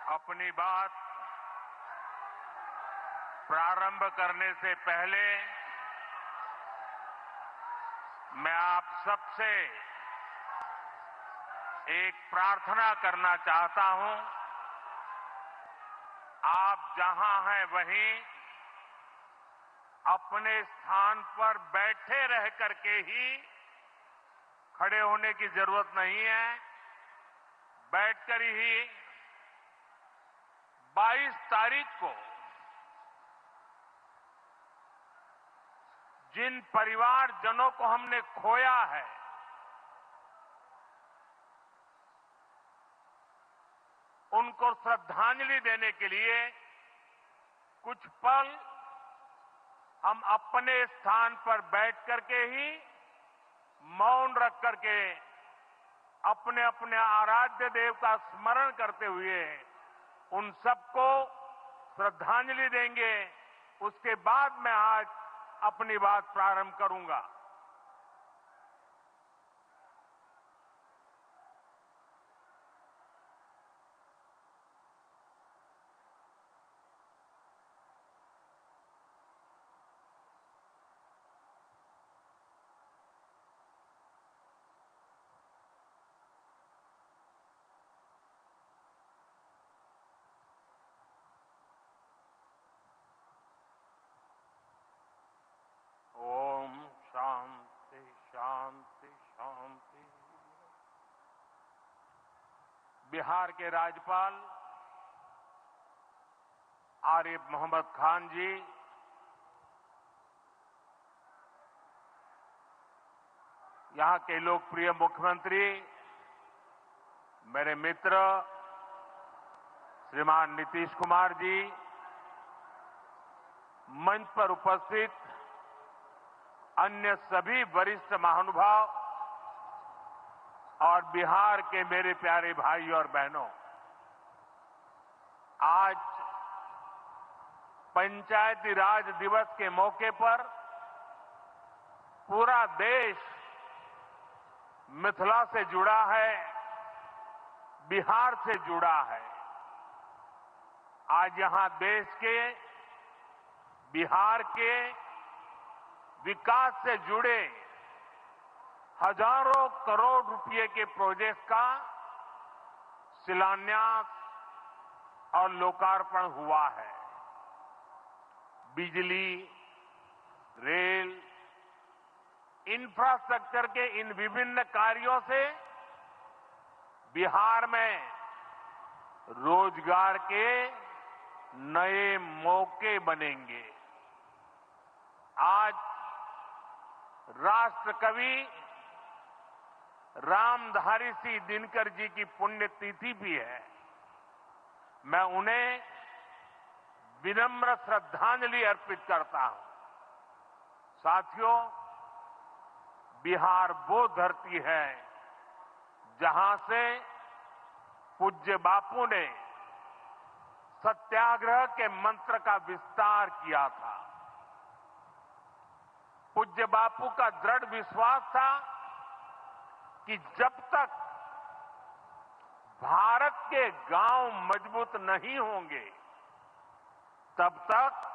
अपनी बात प्रारंभ करने से पहले मैं आप सबसे एक प्रार्थना करना चाहता हूं। आप जहां हैं वहीं अपने स्थान पर बैठे रह करके ही, खड़े होने की जरूरत नहीं है, बैठकर ही 22 तारीख को जिन परिवारजनों को हमने खोया है, उनको श्रद्धांजलि देने के लिए कुछ पल हम अपने स्थान पर बैठ करके ही मौन रख करके अपने अपने आराध्य देव का स्मरण करते हुए उन सबको श्रद्धांजलि देंगे। उसके बाद मैं आज अपनी बात प्रारंभ करूंगा। ओम शांति शांति शांति। बिहार के राज्यपाल आरिफ मोहम्मद खान जी, यहां के लोकप्रिय मुख्यमंत्री मेरे मित्र श्रीमान नीतीश कुमार जी, मंच पर उपस्थित अन्य सभी वरिष्ठ महानुभाव और बिहार के मेरे प्यारे भाई और बहनों, आज पंचायती राज दिवस के मौके पर पूरा देश मिथिला से जुड़ा है, बिहार से जुड़ा है। आज यहां देश के, बिहार के विकास से जुड़े हजारों करोड़ रुपए के प्रोजेक्ट का शिलान्यास और लोकार्पण हुआ है। बिजली, रेल, इंफ्रास्ट्रक्चर के इन विभिन्न कार्यों से बिहार में रोजगार के नए मौके बनेंगे। आज राष्ट्र कवि रामधारी सिंह दिनकर जी की पुण्यतिथि भी है। मैं उन्हें विनम्र श्रद्धांजलि अर्पित करता हूं। साथियों, बिहार वो धरती है जहां से पूज्य बापू ने सत्याग्रह के मंत्र का विस्तार किया था। पूज्य बापू का दृढ़ विश्वास था कि जब तक भारत के गांव मजबूत नहीं होंगे, तब तक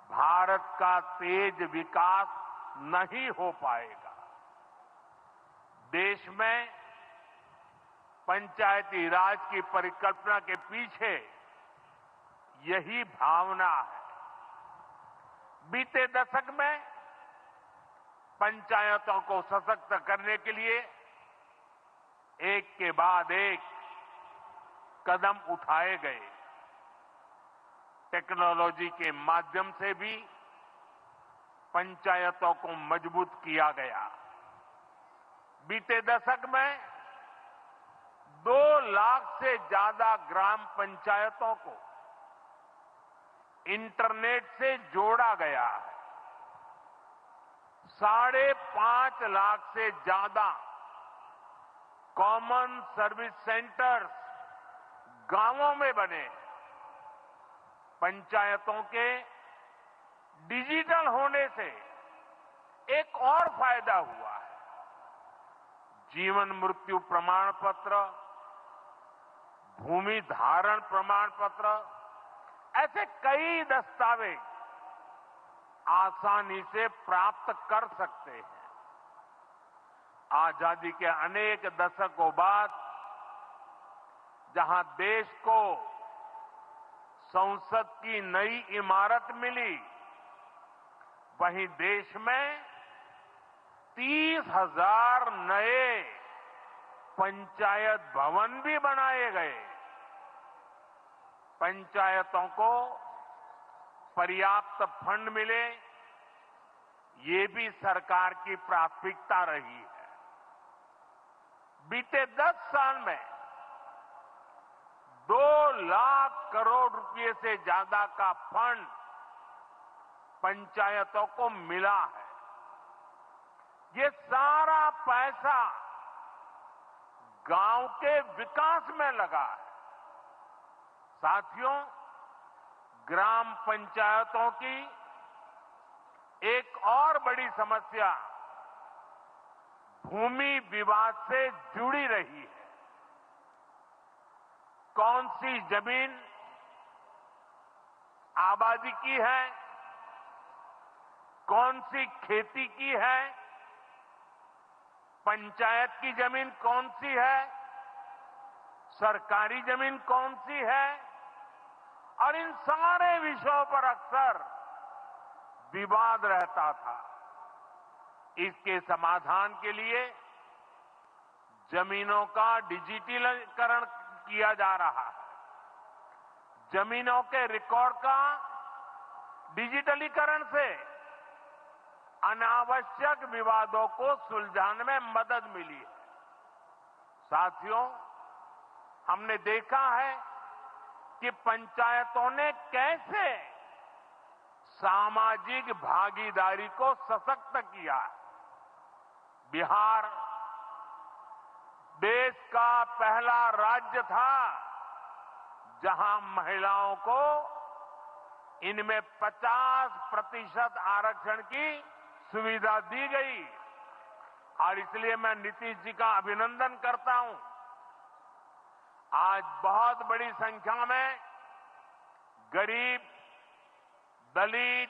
भारत का तेज विकास नहीं हो पाएगा। देश में पंचायती राज की परिकल्पना के पीछे यही भावना है। बीते दशक में पंचायतों को सशक्त करने के लिए एक के बाद एक कदम उठाए गए। टेक्नोलॉजी के माध्यम से भी पंचायतों को मजबूत किया गया। बीते दशक में 2 लाख से ज्यादा ग्राम पंचायतों को इंटरनेट से जोड़ा गया है। 5.5 लाख से ज्यादा कॉमन सर्विस सेंटर्स गांवों में बने। पंचायतों के डिजिटल होने से एक और फायदा हुआ है। जीवन मृत्यु प्रमाण पत्र, भूमि धारण प्रमाण पत्र, ऐसे कई दस्तावेज आसानी से प्राप्त कर सकते हैं। आजादी के अनेक दशकों बाद जहां देश को संसद की नई इमारत मिली, वहीं देश में 30,000 नए पंचायत भवन भी बनाए गए। पंचायतों को पर्याप्त फंड मिले, ये भी सरकार की प्राथमिकता रही है। बीते 10 साल में 2 लाख करोड़ रुपए से ज्यादा का फंड पंचायतों को मिला है। ये सारा पैसा गांव के विकास में लगा है। साथियों, ग्राम पंचायतों की एक और बड़ी समस्या भूमि विवाद से जुड़ी रही है। कौन सी जमीन आबादी की है, कौन सी खेती की है, पंचायत की जमीन कौन सी है, सरकारी जमीन कौन सी है, और इन सारे विषयों पर अक्सर विवाद रहता था। इसके समाधान के लिए जमीनों का डिजिटलीकरण किया जा रहा है। जमीनों के रिकॉर्ड का डिजिटलीकरण से अनावश्यक विवादों को सुलझाने में मदद मिली है। साथियों, हमने देखा है कि पंचायतों ने कैसे सामाजिक भागीदारी को सशक्त किया। बिहार देश का पहला राज्य था जहां महिलाओं को इनमें 50% आरक्षण की सुविधा दी गई, और इसलिए मैं नीतीश जी का अभिनंदन करता हूं। आज बहुत बड़ी संख्या में गरीब, दलित,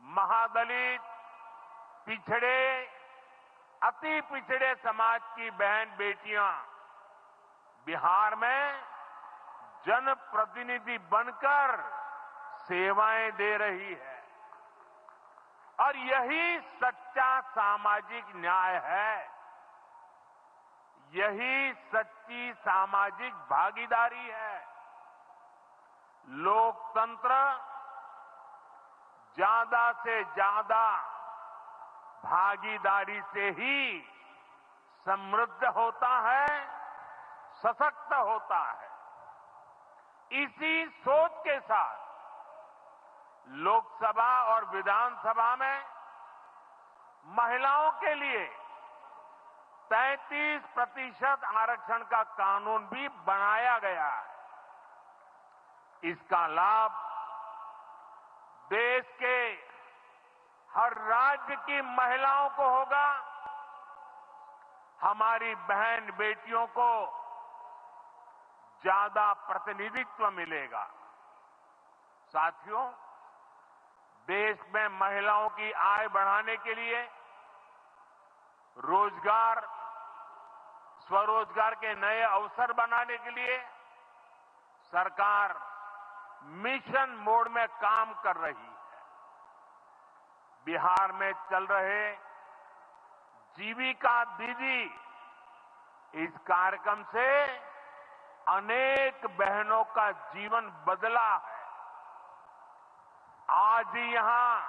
महादलित, पिछड़े, अति पिछड़े समाज की बहन बेटियां बिहार में जनप्रतिनिधि बनकर सेवाएं दे रही है, और यही सच्चा सामाजिक न्याय है। यही सच्ची सामाजिक भागीदारी है। लोकतंत्र ज्यादा से ज्यादा भागीदारी से ही समृद्ध होता है, सशक्त होता है। इसी सोच के साथ लोकसभा और विधानसभा में महिलाओं के लिए 33% आरक्षण का कानून भी बनाया गया है। इसका लाभ देश के हर राज्य की महिलाओं को होगा। हमारी बहन बेटियों को ज्यादा प्रतिनिधित्व मिलेगा। साथियों, देश में महिलाओं की आय बढ़ाने के लिए रोजगार, स्वरोजगार के नए अवसर बनाने के लिए सरकार मिशन मोड में काम कर रही है। बिहार में चल रहे जीविका दीदी इस कार्यक्रम से अनेक बहनों का जीवन बदला है। आज ही यहां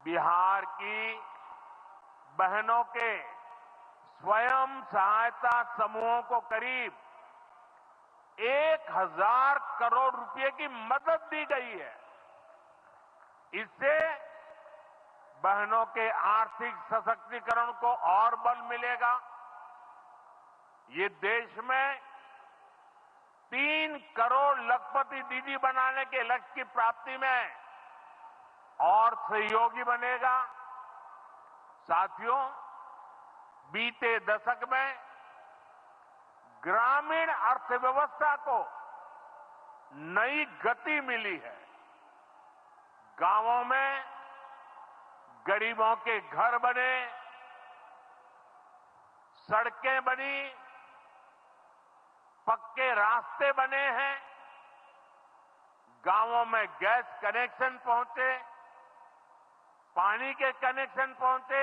बिहार की बहनों के स्वयं सहायता समूहों को करीब 1,000 करोड़ रुपए की मदद दी गई है। इससे बहनों के आर्थिक सशक्तिकरण को और बल मिलेगा। ये देश में 3 करोड़ लखपति दीदी बनाने के लक्ष्य की प्राप्ति में और सहयोगी बनेगा। साथियों, बीते दशक में ग्रामीण अर्थव्यवस्था को नई गति मिली है। गांवों में गरीबों के घर बने, सड़कें बनी, पक्के रास्ते बने हैं, गांवों में गैस कनेक्शन पहुंचे, पानी के कनेक्शन पहुंचे,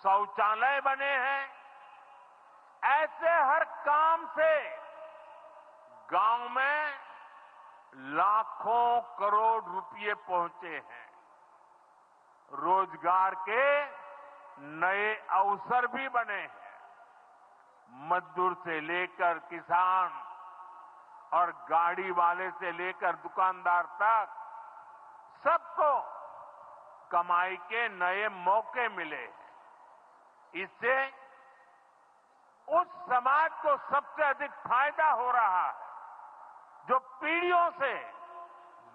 शौचालय बने हैं। ऐसे हर काम से गांव में लाखों करोड़ रुपए पहुंचे हैं। रोजगार के नए अवसर भी बने हैं। मजदूर से लेकर किसान और गाड़ी वाले से लेकर दुकानदार तक सबको कमाई के नए मौके मिले हैं। इससे उस समाज को सबसे अधिक फायदा हो रहा है जो पीढ़ियों से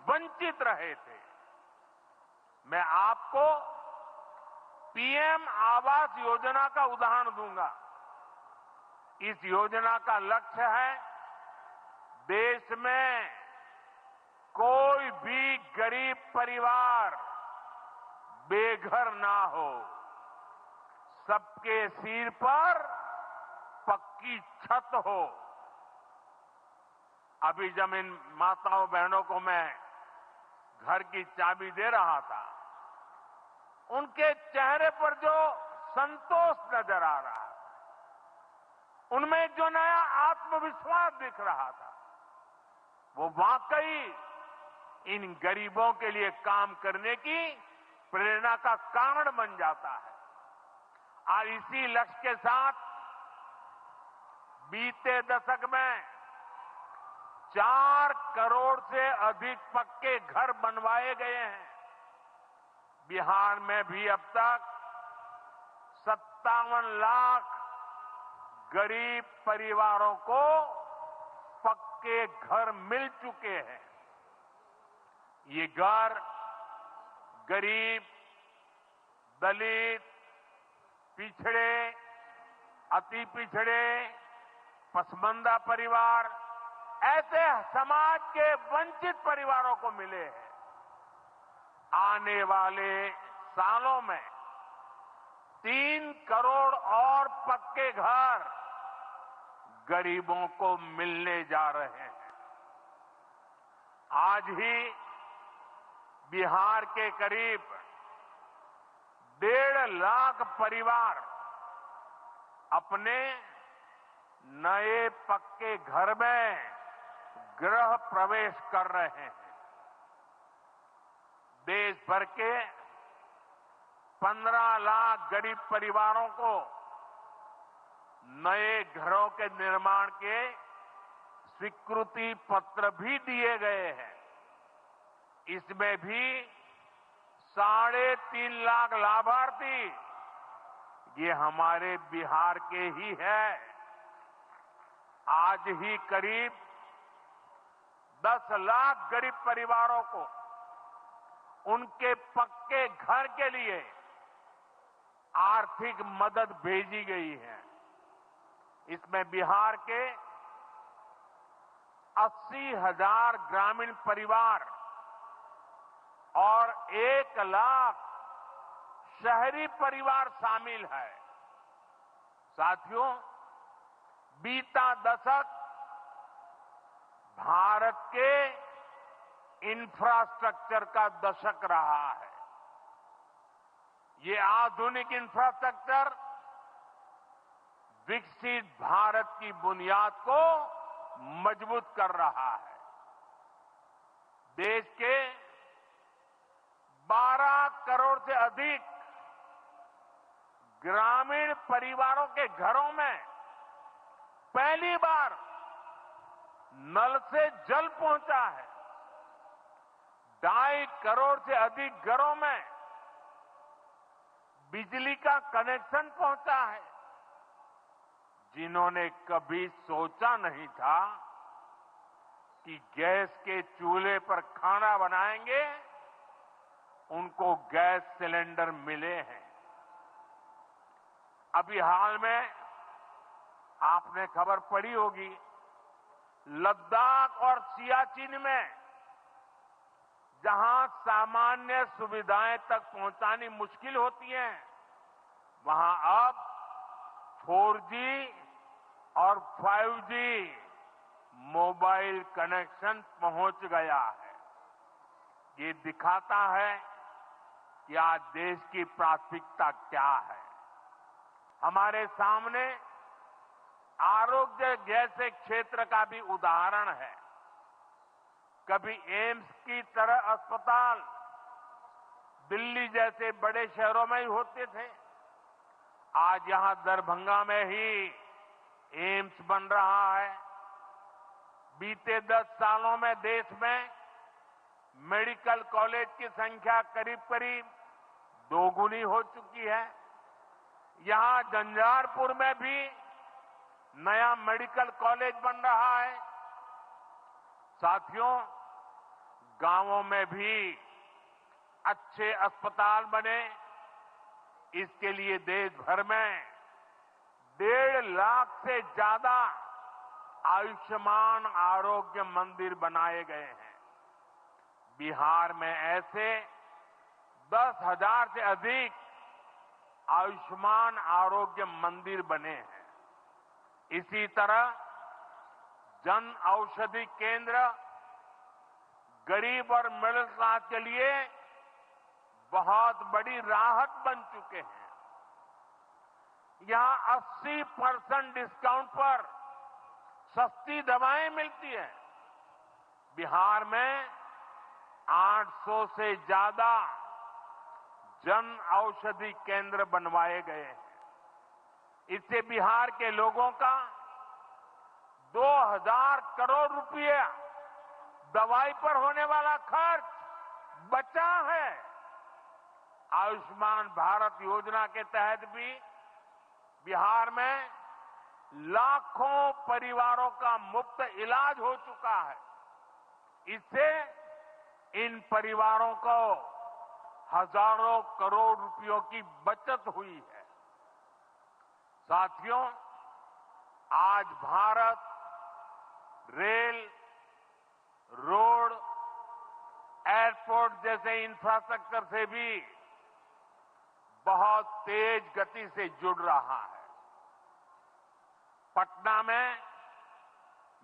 वंचित रहे थे। मैं आपको पीएम आवास योजना का उदाहरण दूंगा। इस योजना का लक्ष्य है देश में कोई भी गरीब परिवार बेघर ना हो, सबके सिर पर पक्की छत हो। अभी जब इन माताओं बहनों को मैं घर की चाबी दे रहा था, उनके चेहरे पर जो संतोष नजर आ रहा था, उनमें जो नया आत्मविश्वास दिख रहा था, वो वाकई इन गरीबों के लिए काम करने की प्रेरणा का कारण बन जाता है। और इसी लक्ष्य के साथ बीते दशक में 4 करोड़ से अधिक पक्के घर बनवाए गए हैं। बिहार में भी अब तक 57 लाख गरीब परिवारों को पक्के घर मिल चुके हैं। ये घर गरीब, दलित, पिछड़े, अति पिछड़े, पसमानदा परिवार, ऐसे समाज के वंचित परिवारों को मिले हैं। आने वाले सालों में 3 करोड़ और पक्के घर गरीबों को मिलने जा रहे हैं। आज ही बिहार के करीब 1.5 लाख परिवार अपने नए पक्के घर में गृह प्रवेश कर रहे हैं। देश भर के 15 लाख गरीब परिवारों को नए घरों के निर्माण के स्वीकृति पत्र भी दिए गए हैं। इसमें भी 3.5 लाख लाभार्थी ये हमारे बिहार के ही हैं। आज ही करीब 10 लाख गरीब परिवारों को उनके पक्के घर के लिए आर्थिक मदद भेजी गई है। इसमें बिहार के 80,000 ग्रामीण परिवार और 1 लाख शहरी परिवार शामिल है। साथियों, बीता दशक भारत के इंफ्रास्ट्रक्चर का दशक रहा है। ये आधुनिक इंफ्रास्ट्रक्चर विकसित भारत की बुनियाद को मजबूत कर रहा है। देश के 12 करोड़ से अधिक ग्रामीण परिवारों के घरों में पहली बार नल से जल पहुंचा है। 2.5 करोड़ से अधिक घरों में बिजली का कनेक्शन पहुंचा है। जिन्होंने कभी सोचा नहीं था कि गैस के चूल्हे पर खाना बनाएंगे, उनको गैस सिलेंडर मिले हैं। अभी हाल में आपने खबर पढ़ी होगी, लद्दाख और सियाचिन में जहां सामान्य सुविधाएं तक पहुंचानी मुश्किल होती हैं, वहां अब 4G और 5G मोबाइल कनेक्शन पहुंच गया है। ये दिखाता है कि आज देश की प्राथमिकता क्या है। हमारे सामने आरोग्य जैसे क्षेत्र का भी उदाहरण है। कभी एम्स की तरह अस्पताल दिल्ली जैसे बड़े शहरों में ही होते थे, आज यहां दरभंगा में ही एम्स बन रहा है। बीते 10 सालों में देश में मेडिकल कॉलेज की संख्या करीब करीब 2 गुनी हो चुकी है। यहां झंझारपुर में भी नया मेडिकल कॉलेज बन रहा है। साथियों, गांवों में भी अच्छे अस्पताल बने, इसके लिए देश भर में 1.5 लाख से ज्यादा आयुष्मान आरोग्य मंदिर बनाए गए हैं। बिहार में ऐसे 10,000 से अधिक आयुष्मान आरोग्य मंदिर बने हैं। इसी तरह जन औषधि केंद्र गरीब और मिडिल क्लास के लिए बहुत बड़ी राहत बन चुके हैं। यहां 80% डिस्काउंट पर सस्ती दवाएं मिलती हैं। बिहार में 800 से ज्यादा जन औषधि केंद्र बनवाए गए हैं। इससे बिहार के लोगों का 2,000 करोड़ रुपया दवाई पर होने वाला खर्च बचा है। आयुष्मान भारत योजना के तहत भी बिहार में लाखों परिवारों का मुफ्त इलाज हो चुका है। इससे इन परिवारों को हजारों करोड़ रुपयों की बचत हुई है। साथियों, आज भारत रेल, रोड, एयरपोर्ट जैसे इंफ्रास्ट्रक्चर से भी बहुत तेज गति से जुड़ रहा है। पटना में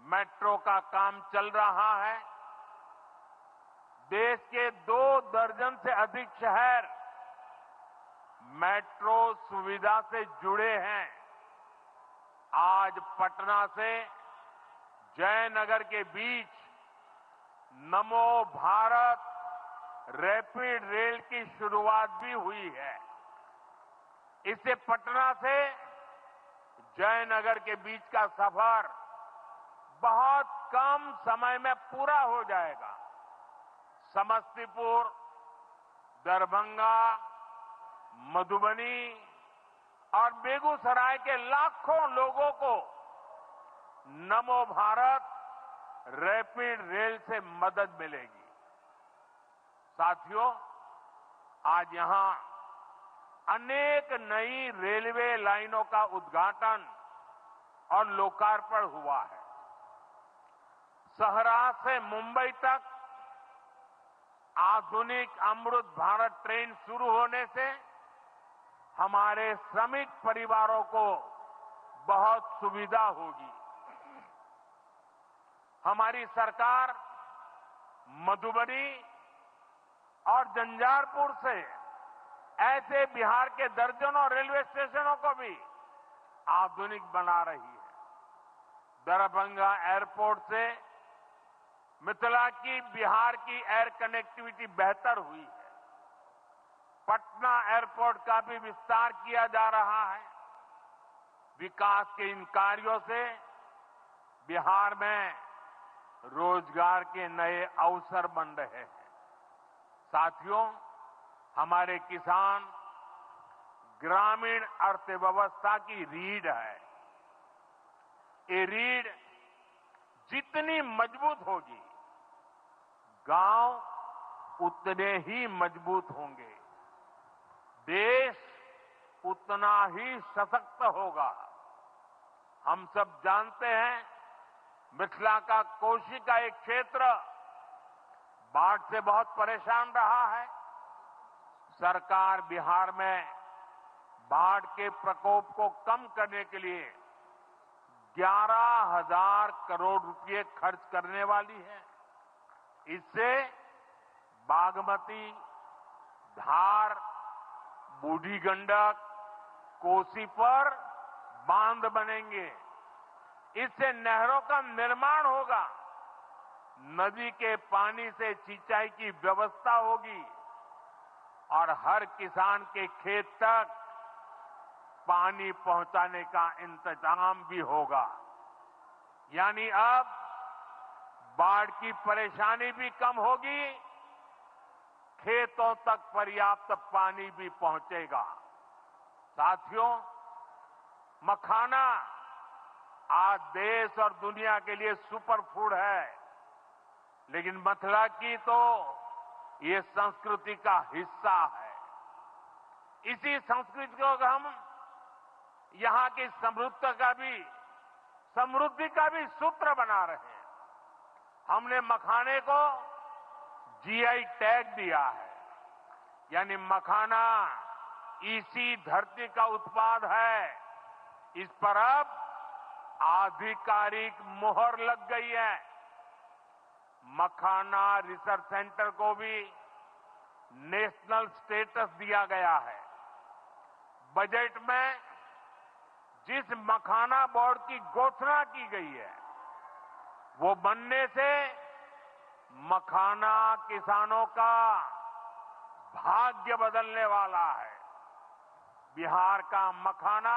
मेट्रो का काम चल रहा है। देश के 2 दर्जन से अधिक शहर मेट्रो सुविधा से जुड़े हैं। आज पटना से जयनगर के बीच नमो भारत रैपिड रेल की शुरुआत भी हुई है। इससे पटना से जयनगर के बीच का सफर बहुत कम समय में पूरा हो जाएगा। समस्तीपुर, दरभंगा, मधुबनी और बेगूसराय के लाखों लोगों को नमो भारत रैपिड रेल से मदद मिलेगी। साथियों, आज यहां अनेक नई रेलवे लाइनों का उद्घाटन और लोकार्पण हुआ है। सहरा से मुंबई तक आधुनिक अमृत भारत ट्रेन शुरू होने से हमारे श्रमिक परिवारों को बहुत सुविधा होगी। हमारी सरकार मधुबनी और झंझारपुर से ऐसे बिहार के दर्जनों रेलवे स्टेशनों को भी आधुनिक बना रही है। दरभंगा एयरपोर्ट से मिथिला की बिहार की एयर कनेक्टिविटी बेहतर हुई है। पटना एयरपोर्ट का भी विस्तार किया जा रहा है। विकास के इन कार्यों से बिहार में रोजगार के नए अवसर बन रहे हैं। साथियों, हमारे किसान ग्रामीण अर्थव्यवस्था की रीढ़ है। ये रीढ़ जितनी मजबूत होगी, गांव उतने ही मजबूत होंगे, देश उतना ही सशक्त होगा। हम सब जानते हैं मिथिला का कोशी का एक क्षेत्र बाढ़ से बहुत परेशान रहा है। सरकार बिहार में बाढ़ के प्रकोप को कम करने के लिए 11,000 करोड़ रुपए खर्च करने वाली है। इससे बागमती, धार, बूढ़ी गंडक, कोसी पर बांध बनेंगे। इससे नहरों का निर्माण होगा, नदी के पानी से सिंचाई की व्यवस्था होगी और हर किसान के खेत तक पानी पहुंचाने का इंतजाम भी होगा। यानी अब बाढ़ की परेशानी भी कम होगी, खेतों तक पर्याप्त पानी भी पहुंचेगा। साथियों, मखाना आज देश और दुनिया के लिए सुपर फूड है, लेकिन मिथिला की तो ये संस्कृति का हिस्सा है। इसी संस्कृति को हम यहां की समृद्धि का भी सूत्र बना रहे हैं। हमने मखाने को जीआई टैग दिया है, यानी मखाना इसी धरती का उत्पाद है। इस पर अब आधिकारिक मुहर लग गई है। मखाना रिसर्च सेंटर को भी नेशनल स्टेटस दिया गया है। बजट में जिस मखाना बोर्ड की घोषणा की गई है, वो बनने से मखाना किसानों का भाग्य बदलने वाला है। बिहार का मखाना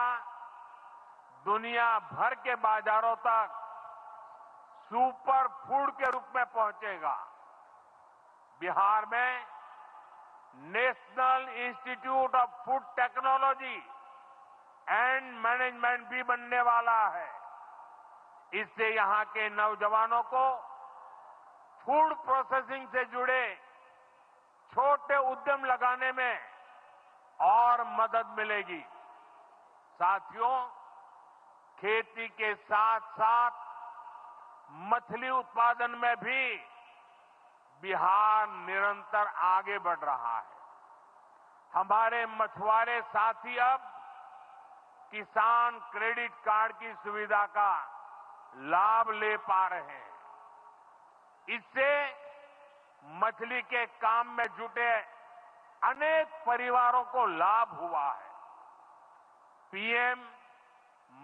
दुनिया भर के बाजारों तक सुपर फूड के रूप में पहुंचेगा। बिहार में national institute of food technology and management भी बनने वाला है। इससे यहां के नौजवानों को फूड प्रोसेसिंग से जुड़े छोटे उद्यम लगाने में और मदद मिलेगी। साथियों, खेती के साथ साथ मछली उत्पादन में भी बिहार निरंतर आगे बढ़ रहा है। हमारे मछुआरे साथी अब किसान क्रेडिट कार्ड की सुविधा का लाभ ले पा रहे हैं। इससे मछली के काम में जुटे अनेक परिवारों को लाभ हुआ है। पीएम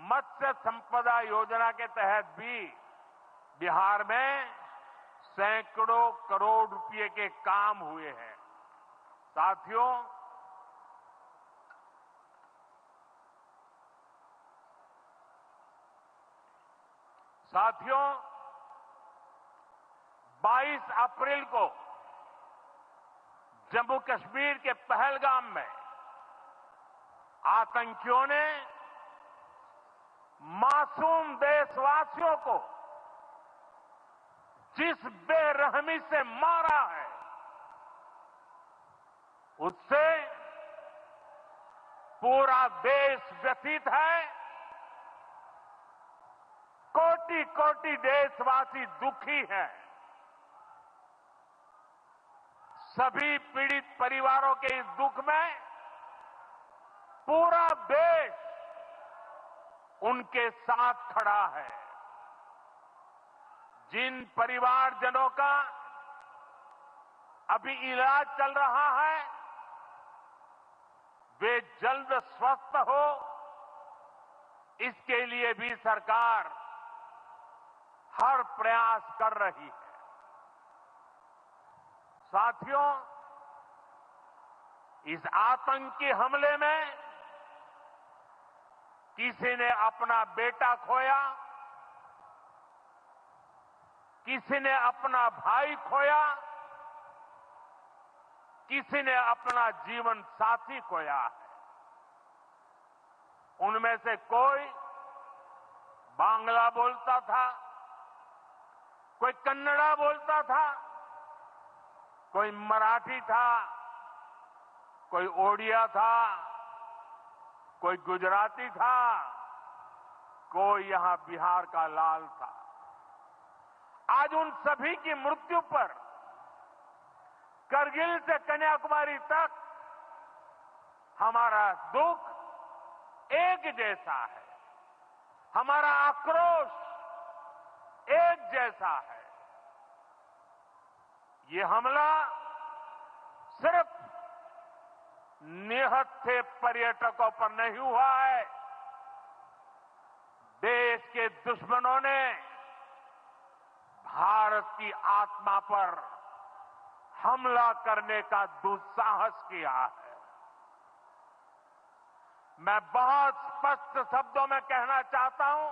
मत्स्य संपदा योजना के तहत भी बिहार में सैकड़ों करोड़ रुपए के काम हुए हैं। साथियों, साथियों 22 अप्रैल को जम्मू कश्मीर के पहलगाम में आतंकियों ने मासूम देशवासियों को जिस बेरहमी से मारा है, उससे पूरा देश व्यथित है। कोटि कोटि देशवासी दुखी हैं। सभी पीड़ित परिवारों के इस दुख में पूरा देश उनके साथ खड़ा है। जिन परिवारजनों का अभी इलाज चल रहा है, वे जल्द स्वस्थ हो, इसके लिए भी सरकार हर प्रयास कर रही है। साथियों, इस आतंकी हमले में किसी ने अपना बेटा खोया, किसी ने अपना भाई खोया, किसी ने अपना जीवन साथी खोया है। उनमें से कोई बांग्ला बोलता था, कोई कन्नड़ा बोलता था, कोई मराठी था, कोई ओडिया था, कोई गुजराती था, कोई यहां बिहार का लाल था। आज उन सभी की मृत्यु पर करगिल से कन्याकुमारी तक हमारा दुख एक जैसा है, हमारा आक्रोश एक जैसा है। ये हमला सिर्फ निहत्थे पर्यटकों पर नहीं हुआ है, देश के दुश्मनों ने भारत की आत्मा पर हमला करने का दुस्साहस किया है। मैं बहुत स्पष्ट शब्दों में कहना चाहता हूं,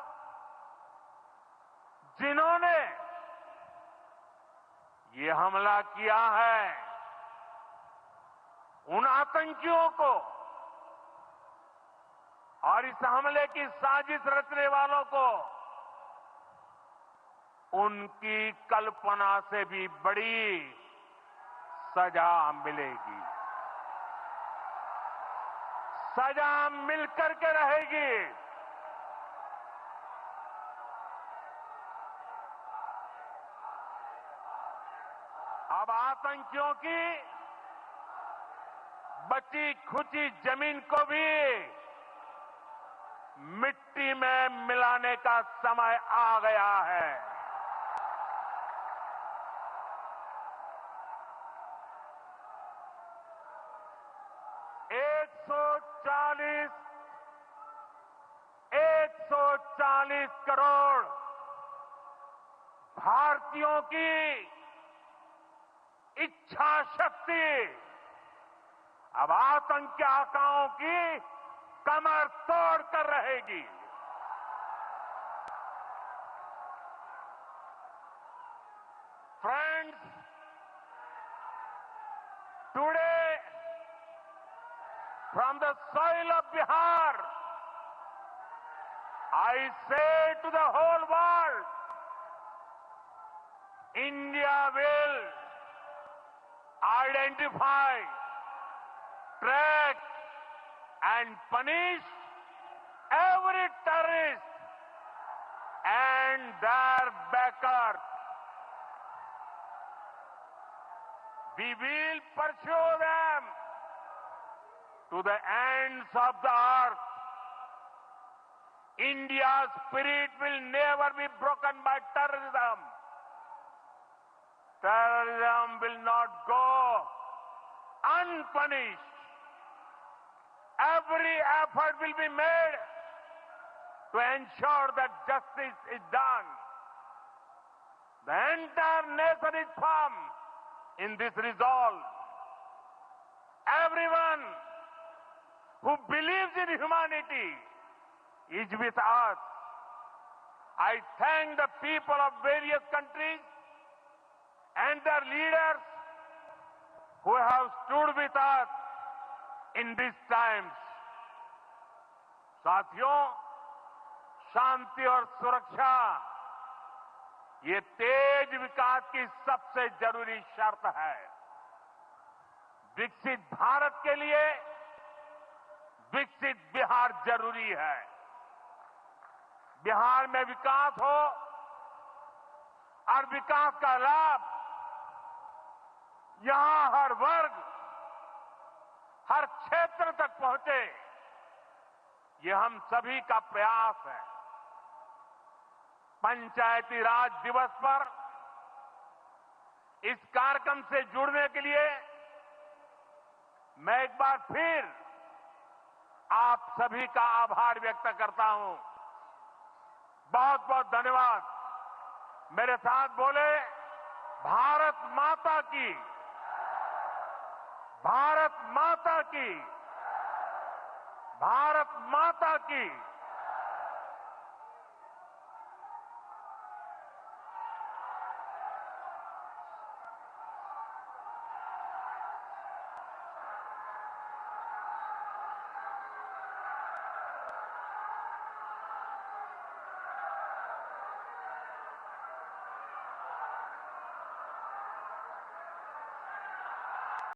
जिन्होंने ये हमला किया है, उन आतंकियों को और इस हमले की साजिश रचने वालों को उनकी कल्पना से भी बड़ी सजा मिलेगी, सजा मिलकर के रहेगी। अब आतंकियों की बची खुची जमीन को भी मिट्टी में मिलाने का समय आ गया है। एक सौ चालीस करोड़ भारतीयों की इच्छा शक्ति अब आतंकी आकाओं की कमर तोड़ कर रहेगी। Friends, today from the soil of Bihar, I say to the whole world, India will identify, track and punish every terrorist and their backers. We will pursue them to the ends of the earth. India's spirit will never be broken by terrorism. Terrorism will not go unpunished. Every effort will be made to ensure that justice is done. The entire nation is firm in this resolve. Everyone who believes in humanity is with us. I thank the people of various countries and their leaders who have stood with us in these times. साथियों, शांति और सुरक्षा ये तेज विकास की सबसे जरूरी शर्त है। विकसित भारत के लिए विकसित बिहार जरूरी है। बिहार में विकास हो और विकास का लाभ यहां हर वर्ग, हर क्षेत्र तक पहुंचे, ये हम सभी का प्रयास है। पंचायती राज दिवस पर इस कार्यक्रम से जुड़ने के लिए मैं एक बार फिर आप सभी का आभार व्यक्त करता हूं। बहुत बहुत धन्यवाद। मेरे साथ बोले, भारत माता की, भारत माता की, भारत माता की।